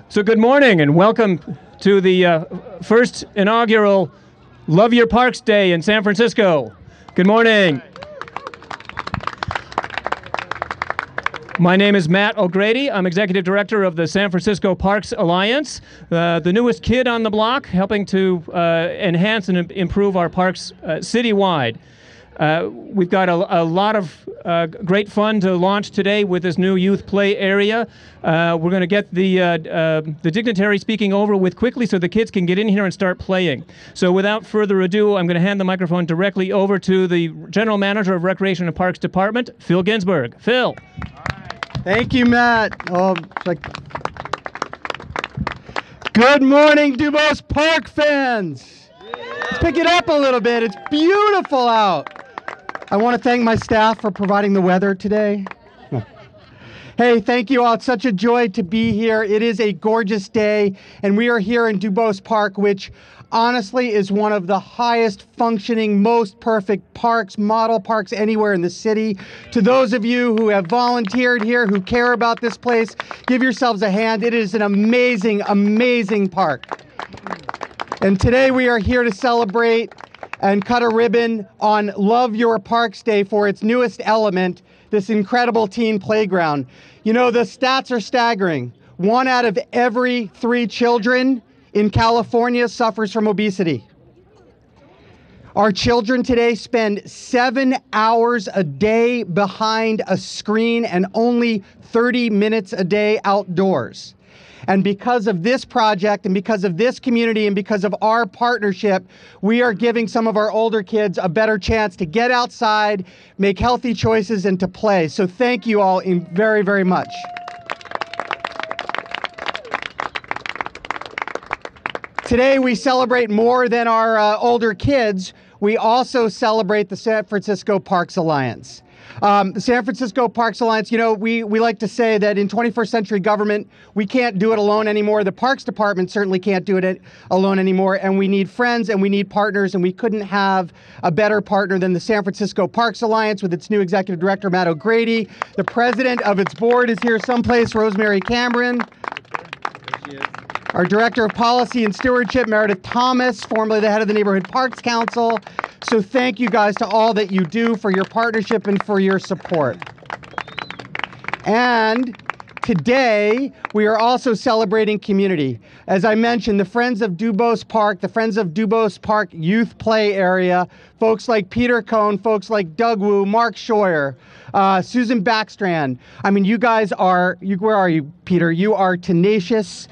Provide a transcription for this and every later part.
So good morning and welcome to the first inaugural Love Your Parks Day in San Francisco. Good morning. My name is Matt O'Grady. I'm Executive Director of the San Francisco Parks Alliance, the newest kid on the block, helping to enhance and improve our parks citywide. We've got a lot of great fun to launch today with this new youth play area. We're going to get the dignitary speaking over with quickly so the kids can get in here and start playing. So without further ado, I'm going to hand the microphone directly over to the General Manager of Recreation and Parks Department, Phil Ginsberg. Phil. Thank you, Matt. Good morning, Duboce Park fans. Let's pick it up a little bit. It's beautiful out. I want to thank my staff for providing the weather today. Hey, thank you all. It's such a joy to be here. It is a gorgeous day, and we are here in Duboce Park, which honestly is one of the highest functioning, most perfect parks, model parks anywhere in the city. To those of you who have volunteered here, who care about this place, give yourselves a hand. It is an amazing, amazing park. And today we are here to celebrate and cut a ribbon on Love Your Parks Day for its newest element, this incredible teen playground. You know, the stats are staggering. 1 out of every 3 children in California suffers from obesity. Our children today spend 7 hours a day behind a screen and only 30 minutes a day outdoors. And because of this project and because of this community and because of our partnership, we are giving some of our older kids a better chance to get outside, make healthy choices, and to play. So thank you all very, very much. Today we celebrate more than our older kids. We also celebrate the San Francisco Parks Alliance. The San Francisco Parks Alliance, you know, we like to say that in 21st century government, we can't do it alone anymore. The Parks Department certainly can't do it alone anymore. And we need friends and we need partners. And we couldn't have a better partner than the San Francisco Parks Alliance with its new executive director, Matt O'Grady. The president of its board is here someplace, Rosemary Cameron. Our Director of Policy and Stewardship, Meredith Thomas, formerly the head of the Neighborhood Parks Council. So thank you guys to all that you do for your partnership and for your support. And today, we are also celebrating community. As I mentioned, the Friends of Duboce Park, the Friends of Duboce Park Youth Play Area, folks like Peter Cohn, folks like Doug Wu, Mark Scheuer, Susan Backstrand. I mean, you guys are, where are you, Peter? You are tenacious.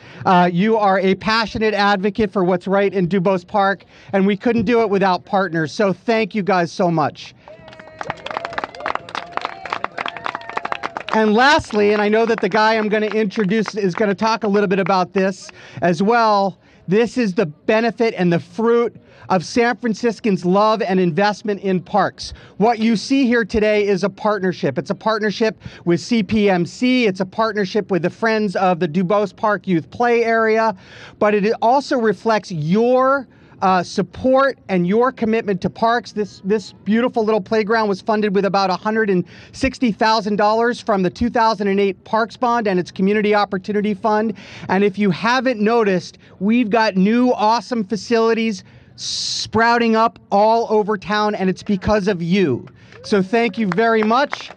You are a passionate advocate for what's right in Duboce Park, and we couldn't do it without partners. So thank you guys so much. And lastly, and I know that the guy I'm going to introduce is going to talk a little bit about this as well, this is the benefit and the fruit of San Franciscans' love and investment in parks. What you see here today is a partnership. It's a partnership with CPMC. It's a partnership with the Friends of the Duboce Park Youth Play Area. But it also reflects your support and your commitment to parks. This beautiful little playground was funded with about $160,000 from the 2008 Parks Bond and its Community Opportunity Fund. And if you haven't noticed, we've got new awesome facilities sprouting up all over town, and it's because of you. So thank you very much.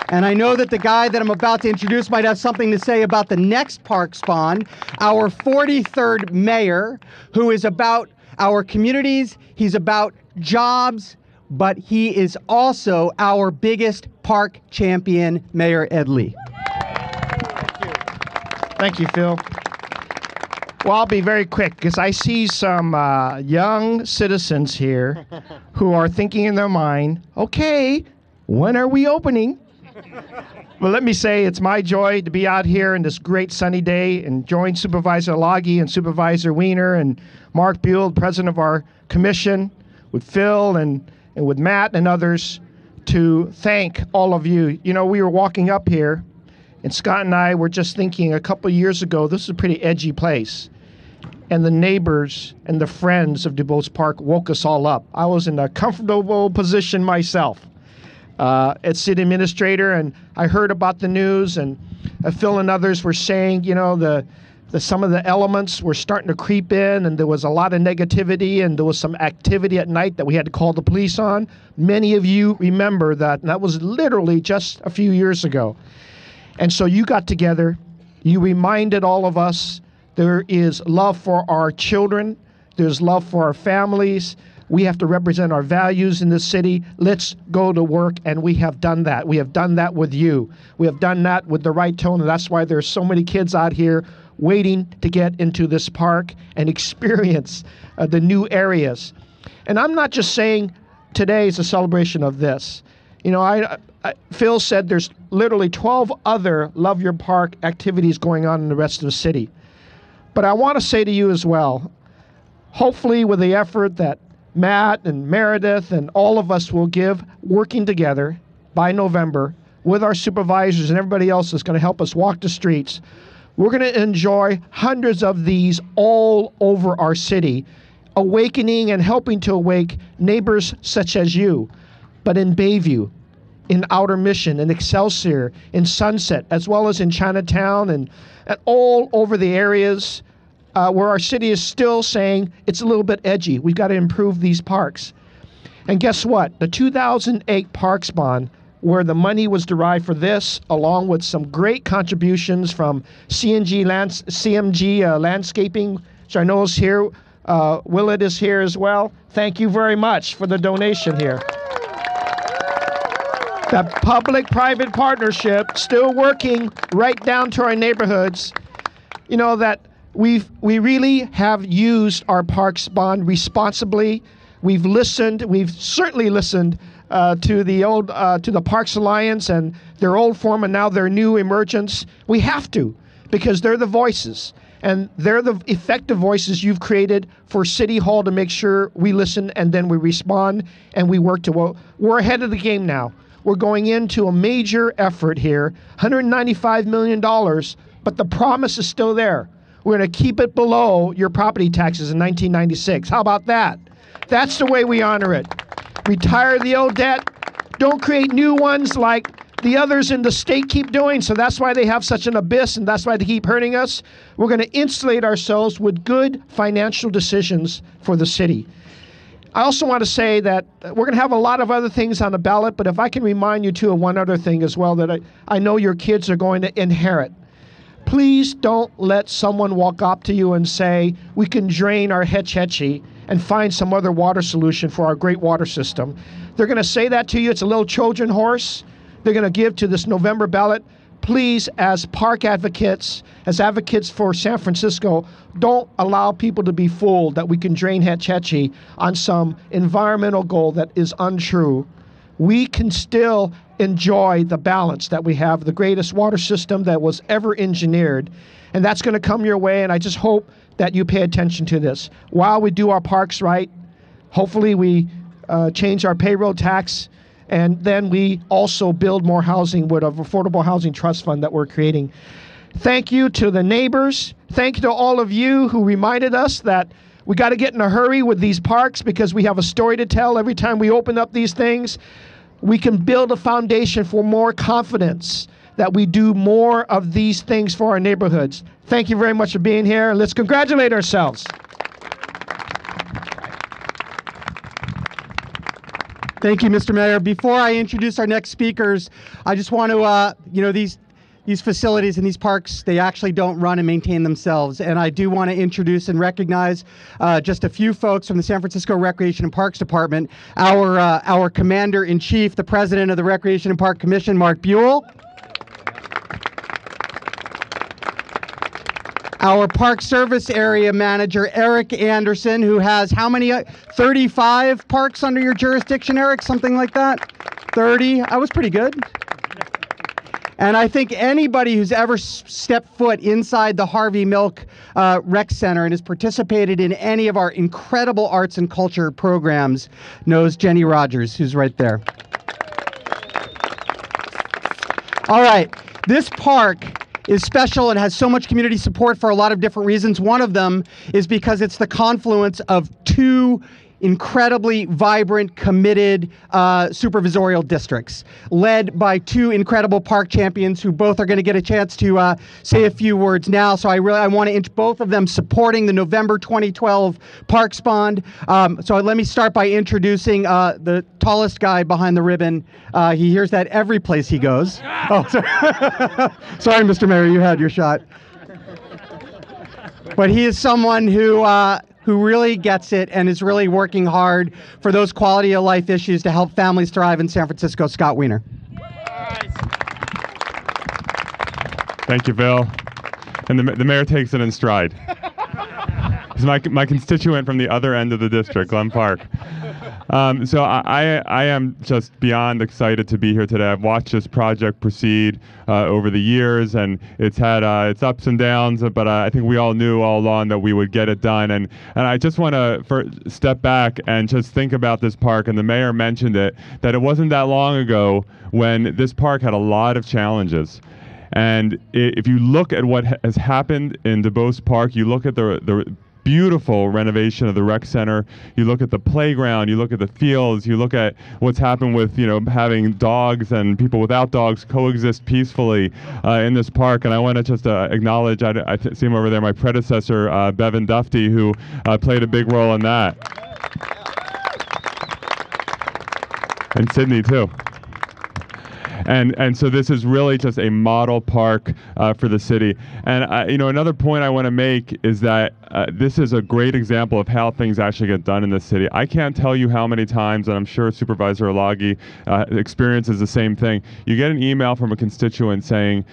And I know that the guy that I'm about to introduce might have something to say about the next Parks Bond, our 43rd mayor, who is about our communities, he's about jobs, but he is also our biggest park champion, Mayor Ed Lee. Thank you, Phil. Well, I'll be very quick because I see some young citizens here who are thinking in their mind, okay, when are we opening? Well, let me say it's my joy to be out here in this great sunny day and join Supervisor Loggy and Supervisor Wiener and Mark Buell, president of our commission, with Phil and with Matt and others to thank all of you. You know, we were walking up here and Scott and I were just thinking a couple of years ago, this is a pretty edgy place. And the neighbors and the friends of Duboce Park woke us all up. I was in a comfortable position myself. As city administrator, and I heard about the news, and Phil and others were saying, you know, some of the elements were starting to creep in, and there was a lot of negativity, and there was some activity at night that we had to call the police on. Many of you remember that, and that was literally just a few years ago. And so you got together, you reminded all of us there is love for our children, there's love for our families. We have to represent our values in this city. Let's go to work, and we have done that. We have done that with you. We have done that with the right tone, and that's why there's so many kids out here waiting to get into this park and experience the new areas. And I'm not just saying today is a celebration of this. You know, Phil said there's literally 12 other Love Your Park activities going on in the rest of the city. But I want to say to you as well, hopefully with the effort that Matt and Meredith and all of us will give working together by November with our supervisors and everybody else that's going to help us walk the streets, we're going to enjoy hundreds of these all over our city, awakening and helping to awake neighbors such as you, but in Bayview, in Outer Mission, in Excelsior, in Sunset, as well as in Chinatown and all over the areas where our city is still saying it's a little bit edgy. We've got to improve these parks. And guess what? The 2008 Parks Bond, where the money was derived for this, along with some great contributions from CMG Landscaping, which I know is here. Willett is here as well. Thank you very much for the donation here. That public-private partnership still working right down to our neighborhoods. You know, that we really have used our Parks Bond responsibly. We've listened. We've certainly listened to the Parks Alliance and their old form and now their new emergence. We have to, because they're the voices, and they're the effective voices you've created for City Hall to make sure we listen and then we respond and we work to. We're ahead of the game now. We're going into a major effort here, $195 million, but the promise is still there. We're going to keep it below your property taxes in 1996. How about that? That's the way we honor it. Retire the old debt. Don't create new ones like the others in the state keep doing. So that's why they have such an abyss, and that's why they keep hurting us. We're going to insulate ourselves with good financial decisions for the city. I also want to say that we're going to have a lot of other things on the ballot, but if I can remind you, too, of one other thing as well that I know your kids are going to inherit. Please don't let someone walk up to you and say, we can drain our Hetch Hetchy and find some other water solution for our great water system. They're going to say that to you. It's a little Trojan horse they're going to give to this November ballot. Please, as park advocates, as advocates for San Francisco, don't allow people to be fooled that we can drain Hetch Hetchy on some environmental goal that is untrue. We can still enjoy the balance that we have, the greatest water system that was ever engineered, and that's going to come your way, and I just hope that you pay attention to this. While we do our parks right, hopefully we change our payroll tax, and then we also build more housing with an affordable housing trust fund that we're creating. Thank you to the neighbors. Thank you to all of you who reminded us that we got to get in a hurry with these parks because we have a story to tell. Every time we open up these things, we can build a foundation for more confidence that we do more of these things for our neighborhoods. Thank you very much for being here. Let's congratulate ourselves. Thank you, Mr. Mayor. Before I introduce our next speakers, I just want to, these facilities and these parks, they actually don't run and maintain themselves. And I do want to introduce and recognize just a few folks from the San Francisco Recreation and Parks Department. Our Commander-in-Chief, the President of the Recreation and Park Commission, Mark Buell. Our Park Service Area Manager, Eric Anderson, who has how many? 35 parks under your jurisdiction, Eric? Something like that? 30? I was pretty good. And I think anybody who's ever stepped foot inside the Harvey Milk Rec Center and has participated in any of our incredible arts and culture programs knows Jenny Rogers, who's right there. All right, this park is special and has so much community support for a lot of different reasons. One of them is because it's the confluence of two incredibly vibrant, committed supervisorial districts, led by two incredible park champions who both are going to get a chance to say a few words now. So I want to both of them supporting the November 2012 Parks Bond. So let me start by introducing the tallest guy behind the ribbon. He hears that every place he goes. Oh, sorry. Sorry, Mr. Mayor, you had your shot. But he is someone who really gets it and is really working hard for those quality of life issues to help families thrive in San Francisco. Scott Wiener. Thank you, Bill. And the mayor takes it in stride. He's my constituent from the other end of the district, Glen Park. So I am just beyond excited to be here today. I've watched this project proceed over the years, and it's had its ups and downs, but I think we all knew all along that we would get it done. And I just want to step back and just think about this park, and the mayor mentioned it, that it wasn't that long ago when this park had a lot of challenges. And if you look at what has happened in Duboce Park, you look at the beautiful renovation of the rec center, you look at the playground, you look at the fields, you look at what's happened with, having dogs and people without dogs coexist peacefully in this park. And I want to just acknowledge, I see him over there, my predecessor, Bevan Dufty, who played a big role in that. And Sydney, too. And so this is really just a model park for the city. And another point I want to make is that this is a great example of how things actually get done in this city. I can't tell you how many times, and I'm sure Supervisor Alagi experiences the same thing. You get an email from a constituent saying,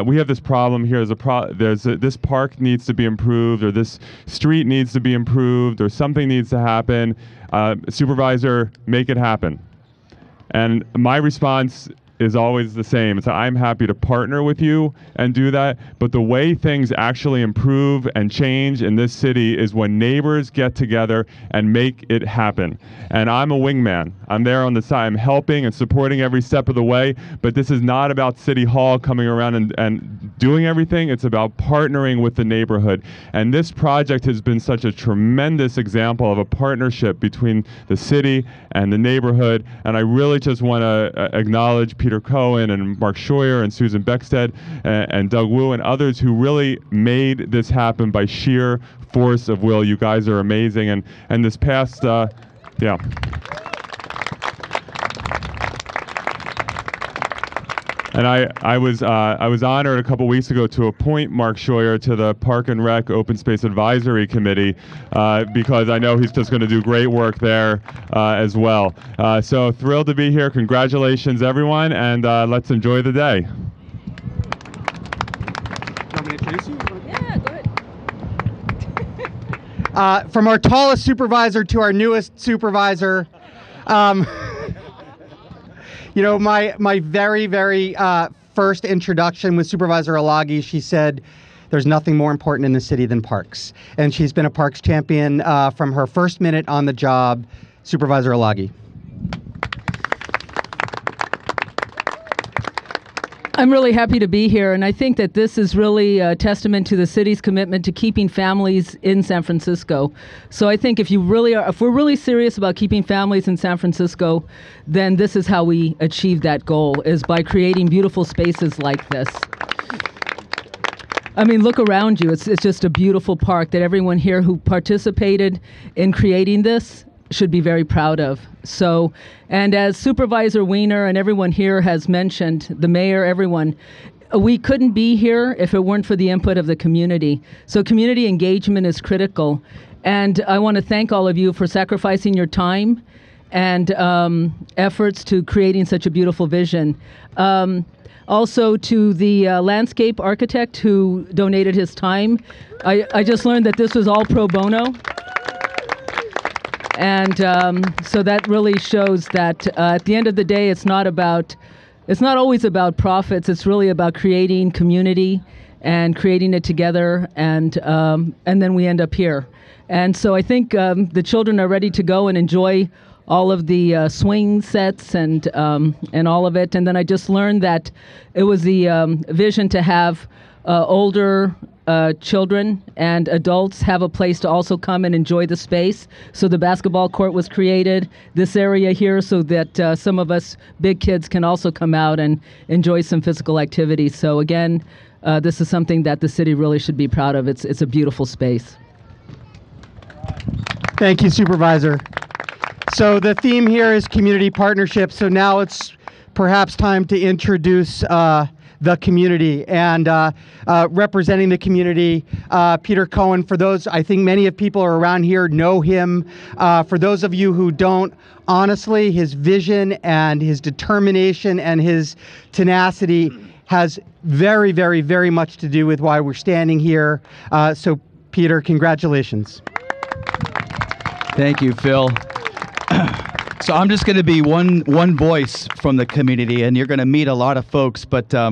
"We have this problem here. This park needs to be improved, or this street needs to be improved, or something needs to happen. Supervisor, make it happen." And my response is always the same. So I'm happy to partner with you and do that, but the way things actually improve and change in this city is when neighbors get together and make it happen. And I'm a wingman. I'm there on the side. I'm helping and supporting every step of the way, but this is not about City Hall coming around and doing everything. It's about partnering with the neighborhood. And this project has been such a tremendous example of a partnership between the city and the neighborhood. And I really just want to acknowledge Peter Cohen and Mark Scheuer and Susan Beckstead and Doug Wu and others who really made this happen by sheer force of will. You guys are amazing. And this past, yeah. And I was honored a couple weeks ago to appoint Mark Scheuer to the Park and Rec Open Space Advisory Committee because I know he's just going to do great work there as well. So thrilled to be here. Congratulations, everyone, and let's enjoy the day. Yeah, go ahead. From our tallest supervisor to our newest supervisor, my very, very first introduction with Supervisor Alagi, she said, "There's nothing more important in the city than parks." And she's been a parks champion from her first minute on the job. Supervisor Alagi. I'm really happy to be here, and I think that this is really a testament to the city's commitment to keeping families in San Francisco. So I think if we're really serious about keeping families in San Francisco, then this is how we achieve that goal, is by creating beautiful spaces like this. I mean, look around you. It's just a beautiful park that everyone here who participated in creating this should be very proud of. So, and as Supervisor Wiener and everyone here has mentioned, the mayor, everyone, we couldn't be here if it weren't for the input of the community. So community engagement is critical. And I want to thank all of you for sacrificing your time and efforts to creating such a beautiful vision. Also to the landscape architect who donated his time. I just learned that this was all pro bono. And so that really shows that at the end of the day, it's not always about profits. It's really about creating community and creating it together, and then we end up here. And so I think the children are ready to go and enjoy all of the swing sets and all of it. And then I just learned that it was the vision to have older children and adults have a place to also come and enjoy the space. So the basketball court was created, this area here, so that some of us big kids can also come out and enjoy some physical activity. So again, this is something that the city really should be proud of. It's a beautiful space. Thank you, Supervisor. So the theme here is community partnership. So now it's perhaps time to introduce the community, and representing the community, Peter Cohen. For those, I think many of people are around here know him. For those of you who don't, honestly, his vision and his determination and his tenacity has very, very, very much to do with why we're standing here. So Peter, congratulations. Thank you, Phil. So I'm just going to be one voice from the community, and you're going to meet a lot of folks, but I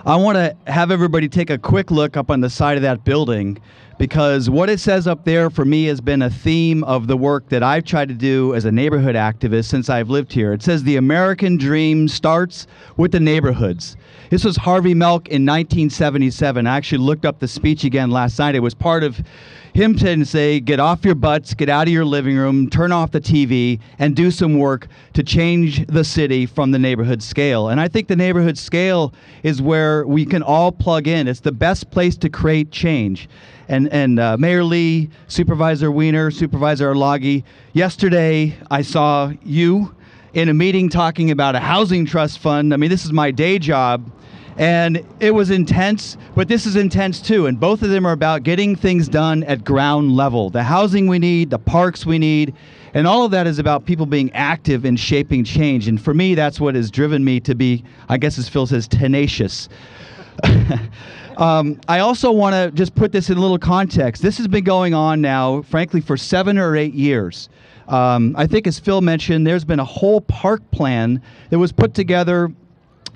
want to have everybody take a quick look up on the side of that building, because what it says up there for me has been a theme of the work that I've tried to do as a neighborhood activist since I've lived here. It says the American dream starts with the neighborhoods. This was Harvey Milk in 1977. I actually looked up the speech again last night. It was part of him to say, get off your butts, get out of your living room, turn off the TV, and do some work to change the city from the neighborhood scale. And I think the neighborhood scale is where we can all plug in. It's the best place to create change. And Mayor Lee, Supervisor Wiener, Supervisor Arlagi, yesterday I saw you in a meeting talking about a housing trust fund. I mean, this is my day job. And it was intense, but this is intense too. And both of them are about getting things done at ground level. The housing we need, the parks we need, and all of that is about people being active in shaping change. And for me, that's what has driven me to be, I guess as Phil says, tenacious. I also want to just put this in a little context. This has been going on now, frankly, for 7 or 8 years. I think as Phil mentioned, there's been a whole park plan that was put together.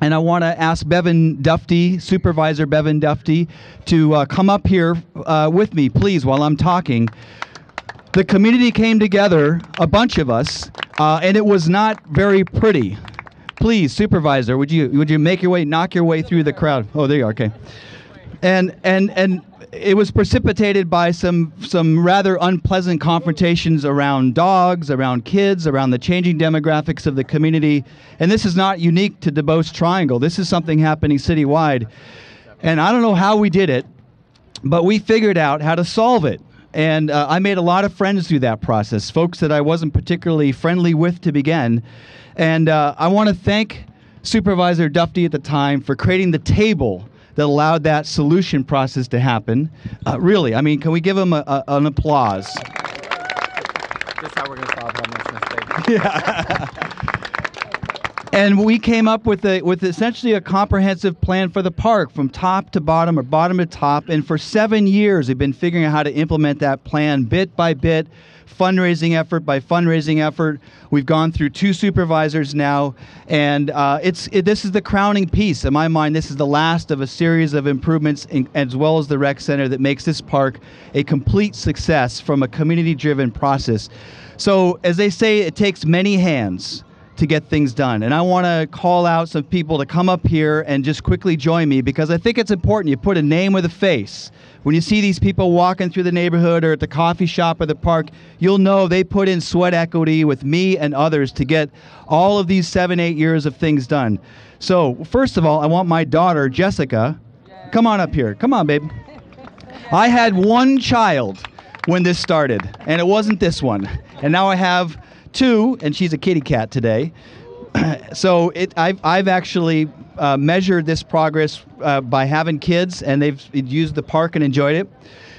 And I want to ask Bevan Dufty, Supervisor Bevan Dufty, to come up here with me, please, while I'm talking. The community came together, a bunch of us, and it was not very pretty. Please, Supervisor, would you make your way, knock your way through the crowd? Oh, there you are. Okay. And it was precipitated by some rather unpleasant confrontations around dogs, around kids, around the changing demographics of the community. And this is not unique to Duboce Triangle. This is something happening citywide. And I don't know how we did it, but we figured out how to solve it. And I made a lot of friends through that process, folks that I wasn't particularly friendly with to begin. And I want to thank Supervisor Dufty at the time for creating the table that allowed that solution process to happen. Really, I mean, can we give him an applause? This is how we're going to solve homelessness. Yeah. And we came up with essentially a comprehensive plan for the park from top to bottom or bottom to top. And for 7 years, we've been figuring out how to implement that plan bit by bit, fundraising effort by fundraising effort. We've gone through 2 supervisors now, and this is the crowning piece. In my mind, this is the last of a series of improvements, as well as the rec center, that makes this park a complete success from a community-driven process. So, as they say, it takes many hands to get things done. And I want to call out some people to come up here and just quickly join me, because I think it's important you put a name with a face. When you see these people walking through the neighborhood or at the coffee shop or the park, you'll know they put in sweat equity with me and others to get all of these 7, 8 years of things done. So first of all, I want my daughter, Jessica, come on up here. Come on, babe. I had 1 child when this started, and it wasn't this one. And now I have 2, and she's a kitty cat today. So I've actually measured this progress by having kids, and they've used the park and enjoyed it.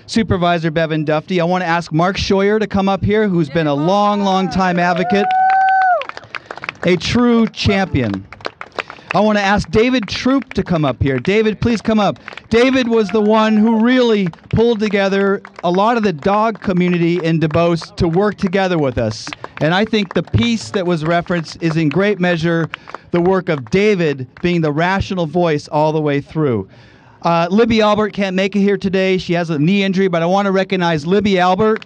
Supervisor Bevan Dufty, I want to ask Mark Scheuer to come up here, who's been a long time advocate, a true champion. I want to ask David Troop to come up here. David, please come up. David was the one who really pulled together a lot of the dog community in Duboce to work together with us. And I think the piece that was referenced is in great measure the work of David being the rational voice all the way through. Libby Albert can't make it here today. She has a knee injury, but I want to recognize Libby Albert,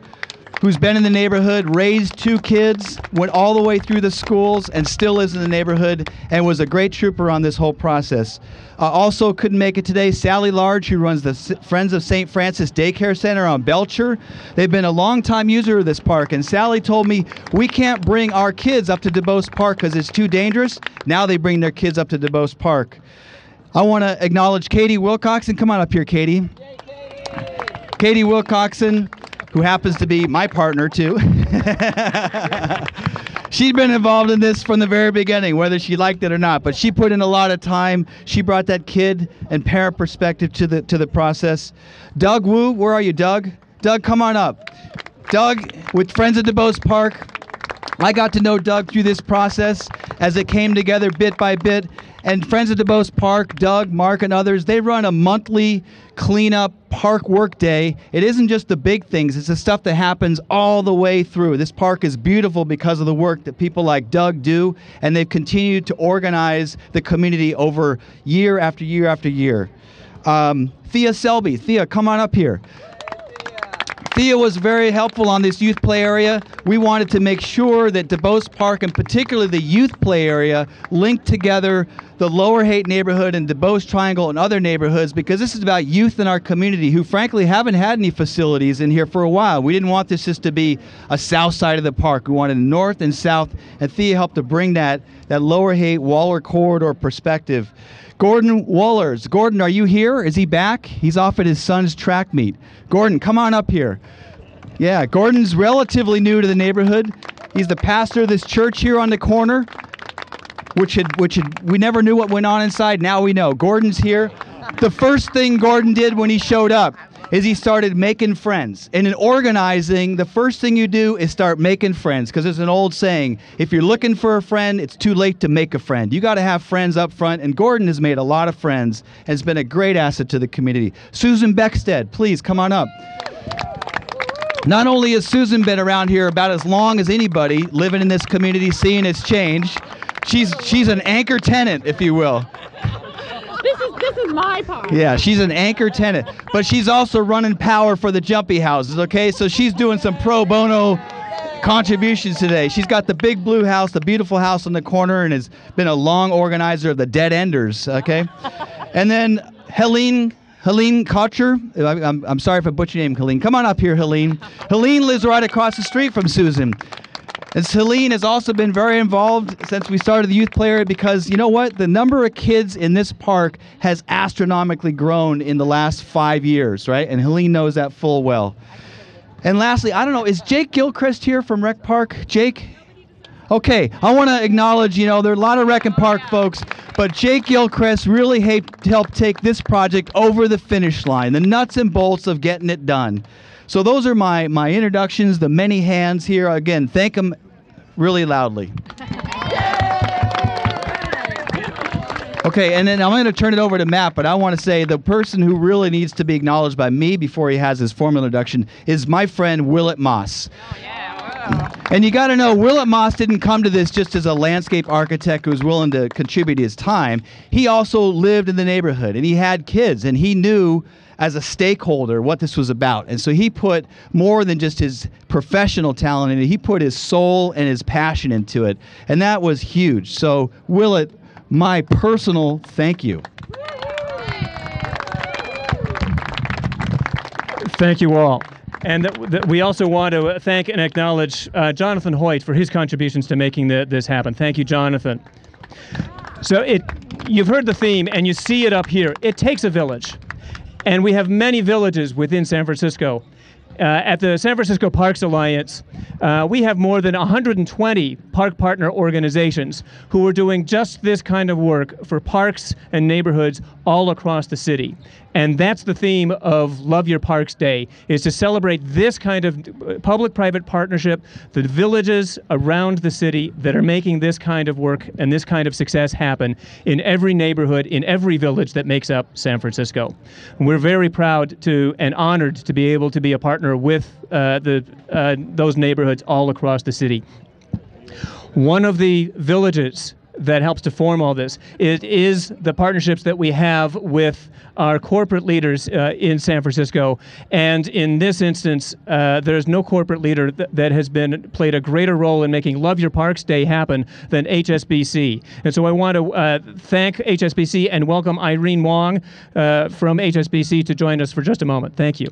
who's been in the neighborhood, raised 2 kids, went all the way through the schools, and still is in the neighborhood, and was a great trooper on this whole process. Also couldn't make it today, Sally Large, who runs the Friends of St. Francis Daycare Center on Belcher. They've been a long-time user of this park, and Sally told me, we can't bring our kids up to Duboce Park because it's too dangerous. Now they bring their kids up to Duboce Park. I want to acknowledge Katie Wilcoxon. Come on up here, Katie. Katie Wilcoxon, who happens to be my partner too. She's been involved in this from the very beginning, whether she liked it or not, but she put in a lot of time. She brought that kid and parent perspective to the process. Doug Wu, where are you, Doug? Doug, come on up. Doug, with Friends of Duboce Park, I got to know Doug through this process as it came together bit by bit. And Friends of Duboce Park, Doug, Mark, and others, they run a monthly cleanup park work day. It isn't just the big things, it's the stuff that happens all the way through. This park is beautiful because of the work that people like Doug do, and they've continued to organize the community over year after year after year. Thea Selby, Thea, come on up here. Thea was very helpful on this youth play area. We wanted to make sure that Duboce Park, and particularly the youth play area, linked together the Lower Haight neighborhood and Duboce Triangle and other neighborhoods, because this is about youth in our community who frankly haven't had any facilities in here for a while. We didn't want this just to be a south side of the park. We wanted north and south, and Thea helped to bring that Lower Haight Waller corridor perspective. Gordon Wallers. Gordon, are you here? Is he back? He's off at his son's track meet. Gordon, come on up here. Yeah, Gordon's relatively new to the neighborhood. He's the pastor of this church here on the corner, which we never knew what went on inside. Now we know. Gordon's here. The first thing Gordon did when he showed up is he started making friends. And in organizing, the first thing you do is start making friends, because there's an old saying, if you're looking for a friend, it's too late to make a friend. You got to have friends up front, and Gordon has made a lot of friends and has been a great asset to the community. Susan Beckstead, please come on up. Not only has Susan been around here about as long as anybody living in this community, seeing its change, she's an anchor tenant, if you will. This is my part. Yeah, she's an anchor tenant, but she's also running power for the Jumpy Houses, okay? So she's doing some pro bono contributions today. She's got the big blue house, the beautiful house on the corner, and has been a long organizer of the Dead Enders, okay? And then Helene Kocher. I'm sorry if I butchered your name, Helene. Come on up here, Helene. Helene lives right across the street from Susan. And Helene has also been very involved since we started the youth play area, because you know what? The number of kids in this park has astronomically grown in the last 5 years, right? And Helene knows that full well. And lastly, I don't know, is Jake Gilchrist here from Rec Park? Jake? Okay, I want to acknowledge, there are a lot of Rec and Park folks, but Jake Gilchrist really helped take this project over the finish line, the nuts and bolts of getting it done. So those are my introductions, the many hands here. Again, thank them really loudly. Okay, and then I'm going to turn it over to Matt, but I want to say the person who really needs to be acknowledged by me before he has his formal introduction is my friend Willett Moss. Oh, yeah, wow. And you got to know, Willett Moss didn't come to this just as a landscape architect who was willing to contribute his time. He also lived in the neighborhood, and he had kids, and he knew as a stakeholder what this was about. And so he put more than just his professional talent in it. He put his soul and his passion into it. And that was huge. So Willett, my personal thank you. Thank you all. And we also want to thank and acknowledge Jonathan Hoyt for his contributions to making this happen. Thank you, Jonathan. So you've heard the theme, and you see it up here. It takes a village. And we have many villages within San Francisco. At the San Francisco Parks Alliance, we have more than 120 park partner organizations who are doing just this kind of work for parks and neighborhoods all across the city. And that's the theme of Love Your Parks Day, is to celebrate this kind of public-private partnership, the villages around the city that are making this kind of work and this kind of success happen in every neighborhood, in every village that makes up San Francisco. We're very proud and honored to be able to be a partner with those neighborhoods all across the city. One of the villages that helps to form all this. It is the partnerships that we have with our corporate leaders in San Francisco, and in this instance, there's no corporate leader that has played a greater role in making Love Your Parks Day happen than HSBC. And so I want to thank HSBC and welcome Irene Wong from HSBC to join us for just a moment. Thank you.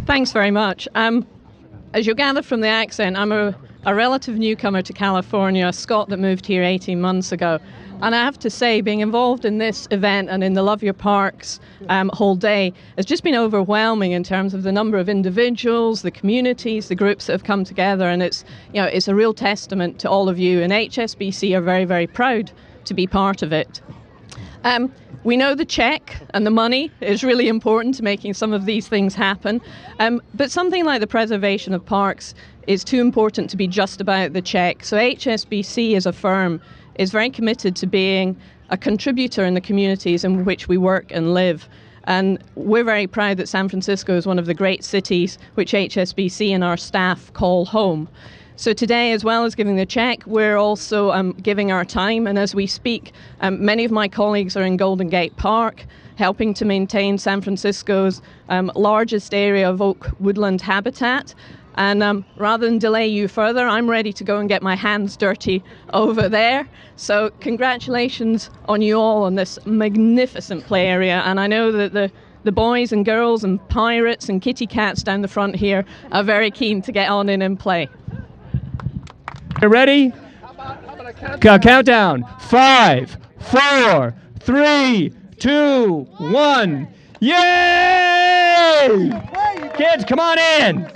Thanks very much. As you'll gather from the accent, I'm a relative newcomer to California, a Scot that moved here 18 months ago. And I have to say, being involved in this event and in the Love Your Parks whole day has just been overwhelming in terms of the number of individuals, the communities, the groups that have come together. And it's a real testament to all of you. And HSBC are very, very proud to be part of it. We know the check and the money is really important to making some of these things happen. But something like the preservation of parks is too important to be just about the check. So HSBC as a firm is very committed to being a contributor in the communities in which we work and live. And we're very proud that San Francisco is one of the great cities which HSBC and our staff call home. So today, as well as giving the check, we're also giving our time. And as we speak, many of my colleagues are in Golden Gate Park, helping to maintain San Francisco's largest area of oak woodland habitat. And rather than delay you further, I'm ready to go and get my hands dirty over there. So congratulations on you all on this magnificent play area. And I know that the boys and girls and pirates and kitty cats down the front here are very keen to get on in and play. You ready? Countdown. 5, 4, 3, 2, 1. Yay! Kids, come on in.